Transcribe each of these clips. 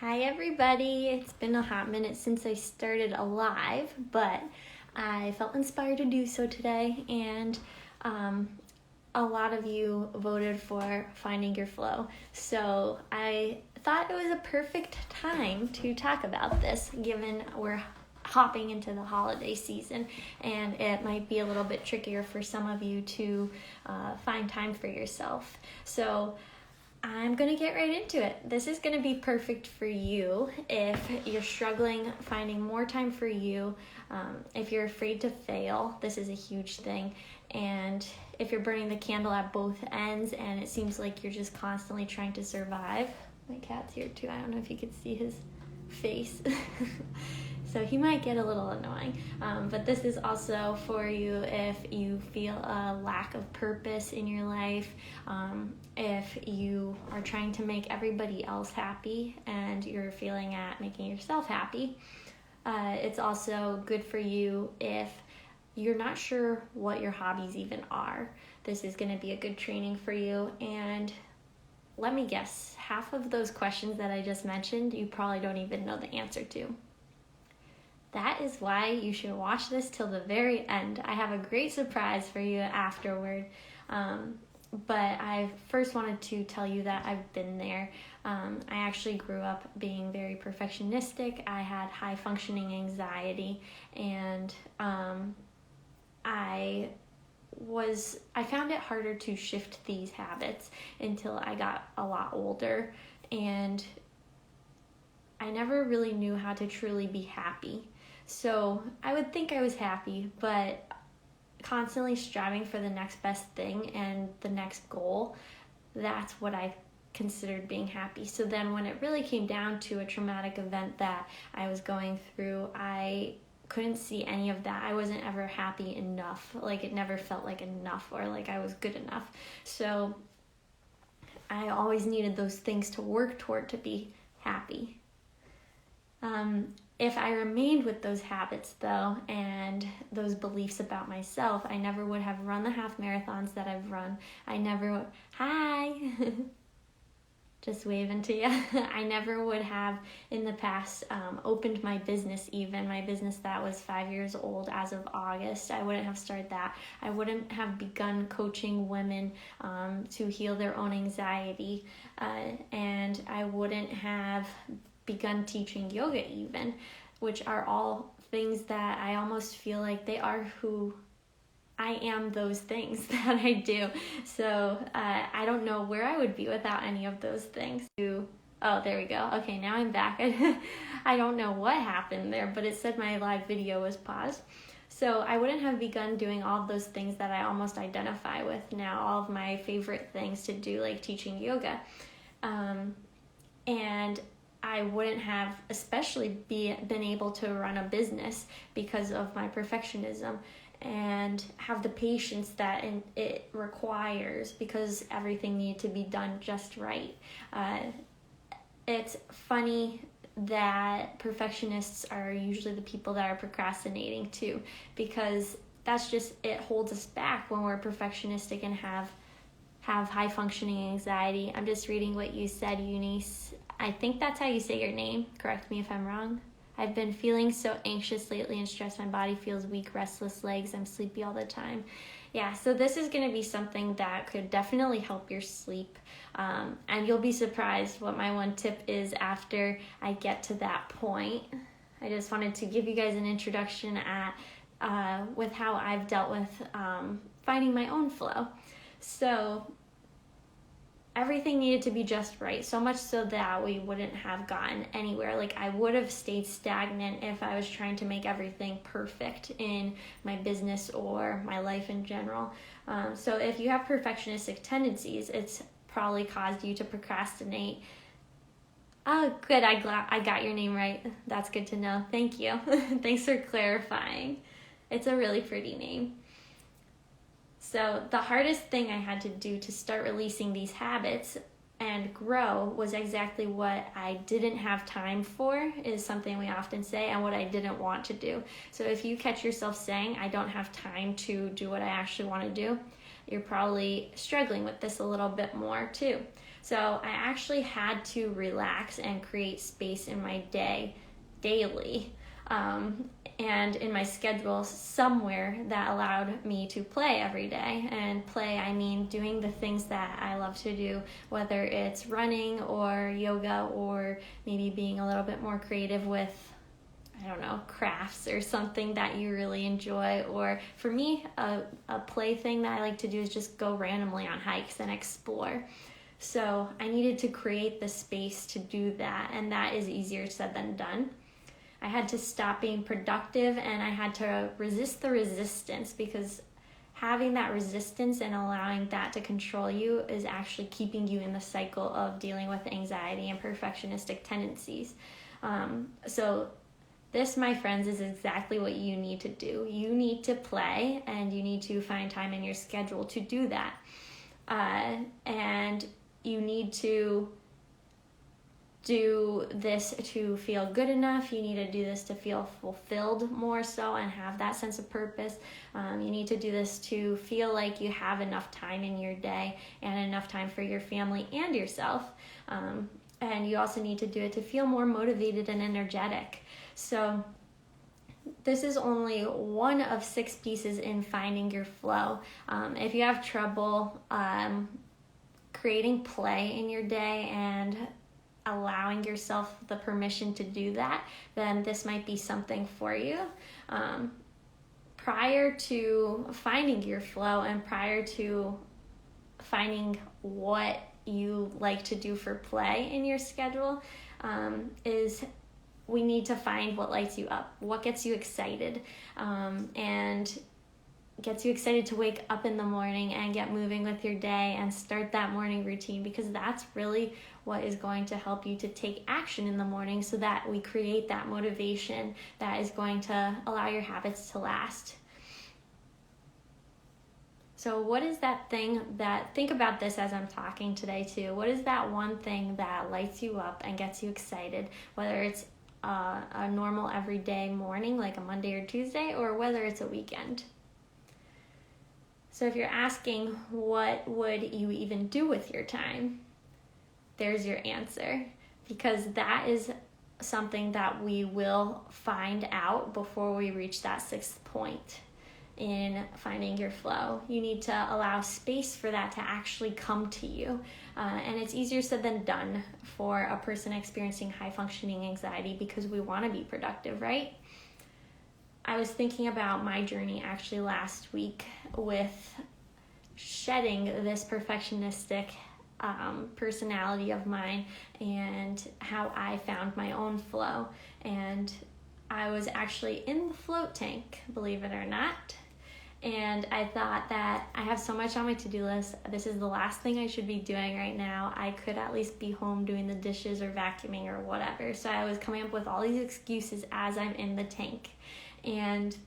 Hi everybody, it's been a hot minute since I started a live, but I felt inspired to do so today, and a lot of you voted for Finding Your Flow, so I thought it was a perfect time to talk about this, given we're hopping into the holiday season, and it might be a little bit trickier for some of you to find time for yourself. So I'm going to get right into it. This is going to be perfect for you if you're struggling finding more time for you, if you're afraid to fail. This is a huge thing. And if you're burning the candle at both ends and it seems like you're just constantly trying to survive. My cat's here too. I don't know if you could see his face. So he might get a little annoying, but this is also for you if you feel a lack of purpose in your life, if you are trying to make everybody else happy and you're failing at making yourself happy. It's also good for you if you're not sure what your hobbies even are. This is going to be a good training for you, and let me guess, half of those questions that I just mentioned, you probably don't even know the answer to. That is why you should watch this till the very end. I have a great surprise for you afterward. But I first wanted to tell you that I've been there. I actually grew up being very perfectionistic. I had high functioning anxiety, and I found it harder to shift these habits until I got a lot older, and I never really knew how to truly be happy. So I would think I was happy, but constantly striving for the next best thing and the next goal, that's what I considered being happy. So then when it really came down to a traumatic event that I was going through, I couldn't see any of that. I wasn't ever happy enough. Like, it never felt like enough or like I was good enough. So I always needed those things to work toward to be happy. If I remained with those habits, though, and those beliefs about myself, I never would have run the half marathons that I've run. I never would, hi, just waving to you. I never would have, in the past, opened my business even. My business that was 5 years old as of August. I wouldn't have started that. I wouldn't have begun coaching women to heal their own anxiety. And I wouldn't have begun teaching yoga even, which are all things that I almost feel like they are who I am, those things that I do. So I don't know where I would be without any of those things. Oh, there we go. Okay, now I'm back. I don't know what happened there, but it said my live video was paused. So I wouldn't have begun doing all of those things that I almost identify with now, all of my favorite things to do, like teaching yoga. And I wouldn't have especially been able to run a business because of my perfectionism and have the patience that it requires because everything needed to be done just right. It's funny that perfectionists are usually the people that are procrastinating too, because that's just, it holds us back when we're perfectionistic and have high functioning anxiety. I'm just reading what you said, Eunice. I think that's how you say your name. Correct me if I'm wrong. I've been feeling so anxious lately and stressed. My body feels weak, restless legs. I'm sleepy all the time. Yeah, so this is going to be something that could definitely help your sleep. And you'll be surprised what my one tip is after I get to that point. I just wanted to give you guys an introduction with how I've dealt with finding my own flow. So everything needed to be just right, so much so that we wouldn't have gotten anywhere. Like, I would have stayed stagnant if I was trying to make everything perfect in my business or my life in general. So if you have perfectionistic tendencies, it's probably caused you to procrastinate. Oh, good, I got your name right. That's good to know. Thank you. Thanks for clarifying. It's a really pretty name. So the hardest thing I had to do to start releasing these habits and grow was exactly what I didn't have time for, is something we often say, and what I didn't want to do. So if you catch yourself saying, I don't have time to do what I actually want to do, you're probably struggling with this a little bit more too. So I actually had to relax and create space in my day daily, and in my schedule somewhere that allowed me to play every day. And play, I mean doing the things that I love to do, whether it's running or yoga, or maybe being a little bit more creative with, I don't know, crafts or something that you really enjoy. Or for me, a play thing that I like to do is just go randomly on hikes and explore. So I needed to create the space to do that, and that is easier said than done. I had to stop being productive, and I had to resist the resistance, because having that resistance and allowing that to control you is actually keeping you in the cycle of dealing with anxiety and perfectionistic tendencies. So this, my friends, is exactly what you need to do. You need to play, and you need to find time in your schedule to do that. And you need to do this to feel good enough. You need to do this to feel fulfilled more so and have that sense of purpose. You need to do this to feel like you have enough time in your day and enough time for your family and yourself. And you also need to do it to feel more motivated and energetic. So this is only one of 6 pieces in finding your flow. If you have trouble creating play in your day and allowing yourself the permission to do that, then this might be something for you. Prior to finding your flow and prior to finding what you like to do for play in your schedule, is we need to find what lights you up, what gets you excited, and gets you excited to wake up in the morning and get moving with your day and start that morning routine, because that's really what is going to help you to take action in the morning, so that we create that motivation that is going to allow your habits to last. So what is that thing that, think about this as I'm talking today too, what is that one thing that lights you up and gets you excited, whether it's a normal everyday morning like a Monday or Tuesday, or whether it's a weekend? So if you're asking what would you even do with your time, there's your answer, because that is something that we will find out before we reach that 6th point in finding your flow. You need to allow space for that to actually come to you. And it's easier said than done for a person experiencing high functioning anxiety, because we want to be productive, right? I was thinking about my journey actually last week with shedding this perfectionistic personality of mine, and how I found my own flow. And I was actually in the float tank, believe it or not. And I thought that I have so much on my to-do list. This is the last thing I should be doing right now. I could at least be home doing the dishes or vacuuming or whatever. So I was coming up with all these excuses as I'm in the tank. And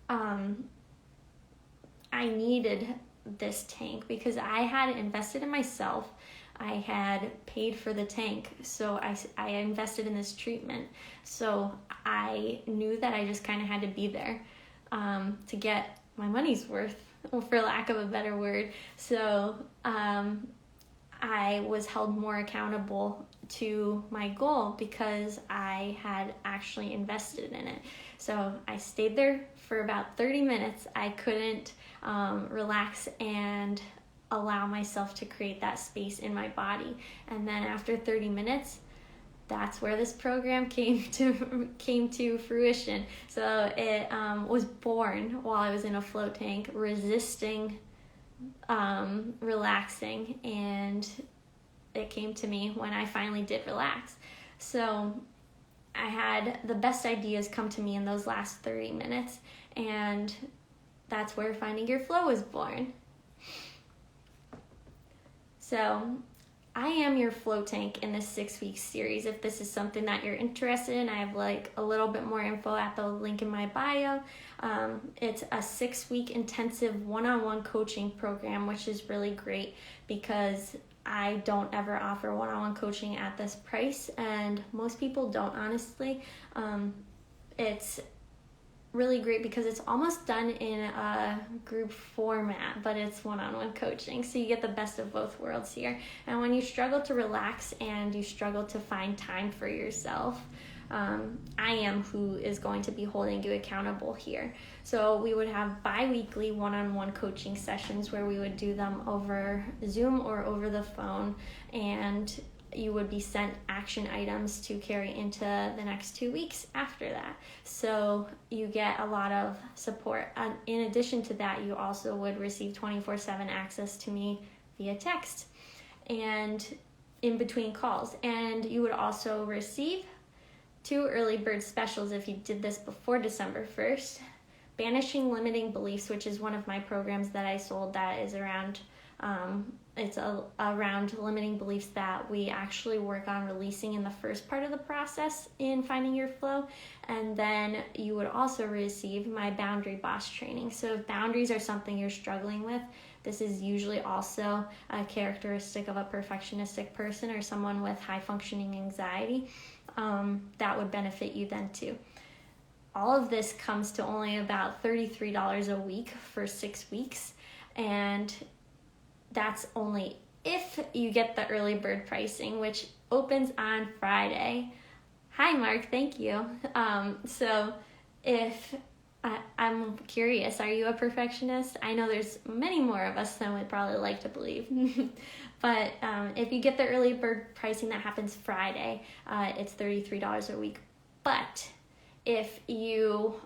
I needed this tank because I had invested in myself. I had paid for the tank, so I invested in this treatment. So I knew that I just kind of had to be there to get my money's worth, for lack of a better word. So I was held more accountable to my goal because I had actually invested in it. So I stayed there for about 30 minutes. I couldn't relax and allow myself to create that space in my body. And then after 30 minutes, that's where this program came to fruition. So it was born while I was in a float tank, resisting relaxing, and it came to me when I finally did relax. So I had the best ideas come to me in those last 30 minutes, and that's where Finding Your Flow was born. So I am your flow tank in this 6-week series. If this is something that you're interested in, I have a little bit more info at the link in my bio. It's a 6-week intensive one-on-one coaching program, which is really great because I don't ever offer one-on-one coaching at this price, and most people don't, honestly. It's really great because it's almost done in a group format, but it's one-on-one coaching. So you get the best of both worlds here. And when you struggle to relax and you struggle to find time for yourself, I am who is going to be holding you accountable here. So we would have bi-weekly one-on-one coaching sessions where we would do them over Zoom or over the phone, and you would be sent action items to carry into the next 2 weeks after that. So you get a lot of support. In addition to that, you also would receive 24/7 access to me via text and in between calls. And you would also receive 2 early bird specials if you did this before December 1st. Banishing Limiting Beliefs, which is one of my programs that I sold that is around around limiting beliefs that we actually work on releasing in the first part of the process in finding your flow. And then you would also receive my Boundary Boss training. So if boundaries are something you're struggling with, this is usually also a characteristic of a perfectionistic person or someone with high functioning anxiety. That would benefit you then too. All of this comes to only about $33 a week for 6 weeks, and that's only if you get the early bird pricing, which opens on Friday. Hi, Mark. Thank you. So if I'm curious, are you a perfectionist? I know there's many more of us than we'd probably like to believe. But if you get the early bird pricing that happens Friday, it's $33 a week. But if you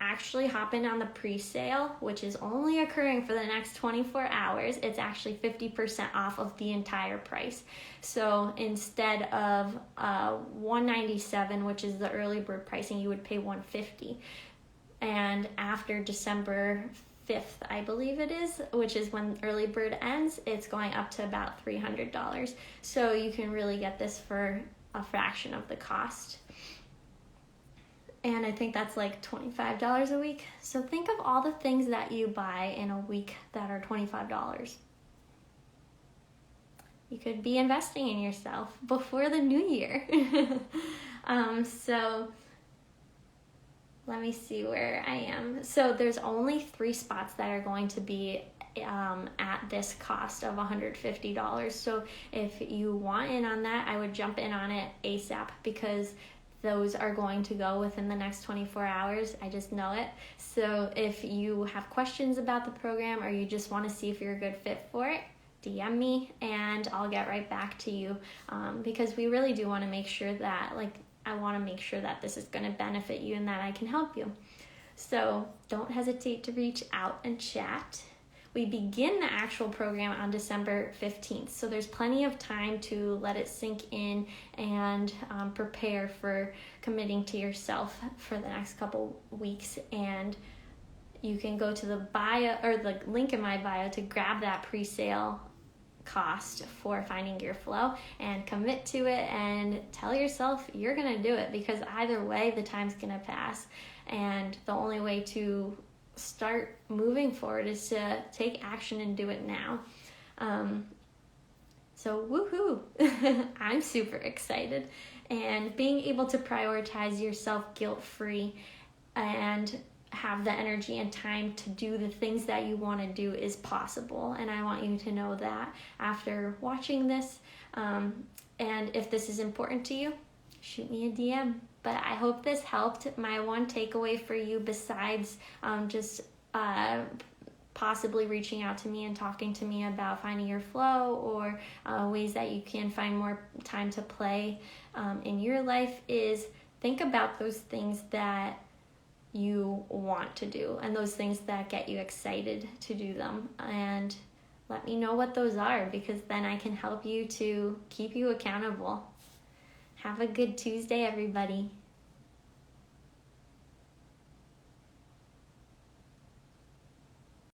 actually hop in on the pre-sale, which is only occurring for the next 24 hours, it's actually 50% off of the entire price. So instead of $197, which is the early bird pricing, you would pay $150. And after December 5th, I believe it is, which is when early bird ends, it's going up to about $300. So you can really get this for a fraction of the cost. And I think that's like $25 a week. So think of all the things that you buy in a week that are $25. You could be investing in yourself before the new year. So let me see where I am. So there's only 3 spots that are going to be at this cost of $150. So if you want in on that, I would jump in on it ASAP, because those are going to go within the next 24 hours. I just know it. So if you have questions about the program or you just want to see if you're a good fit for it, DM me and I'll get right back to you, because we really do want to make sure that, I want to make sure that this is going to benefit you and that I can help you. So don't hesitate to reach out and chat. We begin the actual program on December 15th, so there's plenty of time to let it sink in and prepare for committing to yourself for the next couple weeks. And you can go to the bio or the link in my bio to grab that pre-sale cost for finding your flow and commit to it and tell yourself you're gonna do it, because either way the time's gonna pass, and the only way to start moving forward is to take action and do it now. So woohoo! I'm super excited, and being able to prioritize yourself guilt-free and have the energy and time to do the things that you want to do is possible. And I want you to know that after watching this. And if this is important to you, shoot me a DM. But I hope this helped. My one takeaway for you, besides just possibly reaching out to me and talking to me about finding your flow or ways that you can find more time to play in your life, is think about those things that you want to do and those things that get you excited to do them, and let me know what those are, because then I can help you to keep you accountable. Have a good Tuesday, everybody.